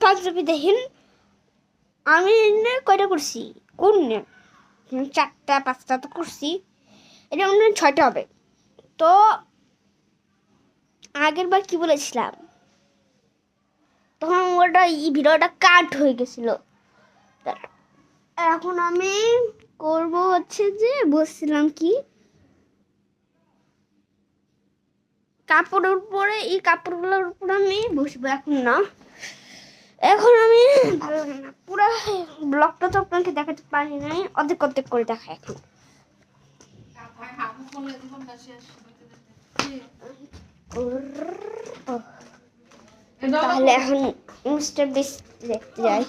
পাঞ্জাবি দেখেন আমি কয়টা করছি, কোন 4টা 5টা তো করছি, এটা মনে হয় 6টা হবে। তো আগের বার কি বলেছিলাম, তখন ওটা ভিডিওটা কাট হয়ে গেছিল। এখন আমি করব হচ্ছে যে বলছিলাম কি, কাপড়ের উপরে এই কাপড়গুলোর উপর আমি বসবো। এখন না, এখন আমি ভালো লাগে না, পুরো ব্লগটা তো আপনাকে দেখাতে পারি নাই, অর্ধেক অর্ধেক করে দেখা। এখন তাহলে এখন মিস্টার বিস্ট দেখতে যাই।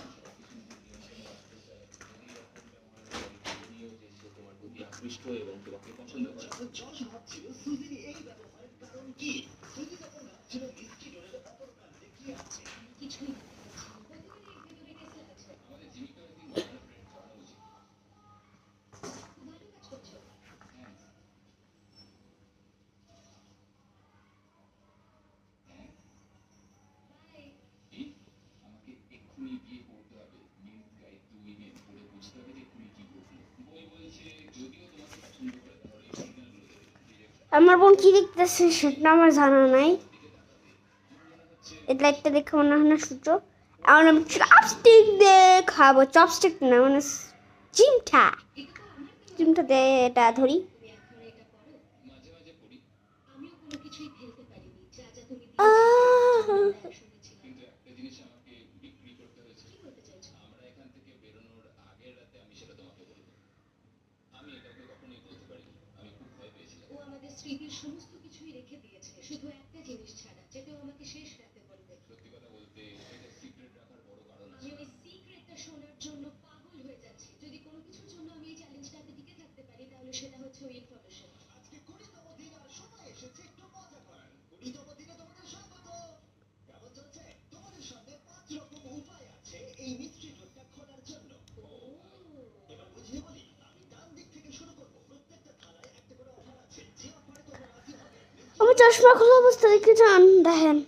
আমার বোন কি দেখতেছে সেটা আমার জানা নাই, এই লাইটটা দেখে মনে হয় না সূর্য। এখন আমি চপস্টিক দিয়ে খাবো, চপস্টিক না মানে চিমটা, চিমটা দিয়ে এটা ধরি। স্মৃতির সমস্ত কিছুই রেখে দিয়েছে, শুধু একটা জিনিস ছাড়া, যেটা আমাকে শেষ রাতে বলবে। সত্যি কথা বলতে এটা সিক্রেট রাখার বড় কারণ আছে। আমি সিক্রেটটা শোনার জন্য পাগল হয়ে যাচ্ছি। যদি কোনো কিছুর জন্য আমি এই চ্যালেঞ্জটাতে টিকে থাকতে পারি, তাহলে সেটা হচ্ছে ওই ইনফরমেশন। আজকে 20তম দিন আর সময় এসেছে একটু মজা করার। 20তম দিনে তোমাদের স্বাগত। কেমন চলছে? তোমাদের সামনে 5 রকম উপায় আছে এই মিস্ট্রি ডোরটা খোলার জন্য। এবার বুঝিয়ে বলি, আমি ডান দিক থেকে শুরু করব। প্রত্যেকটা থালায় একটা করে অফার আছে, যে অফারে তোমরা রাজি হবে। আমি চশমা খোলা অবস্থা দেখে যান, দেখেন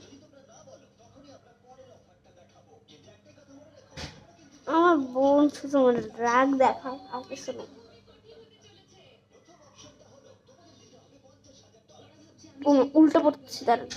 আমার বোন শুধু মানে রাগ দেখায় আর কিছু না। উল্টো পড়ছি, দাঁড়ান।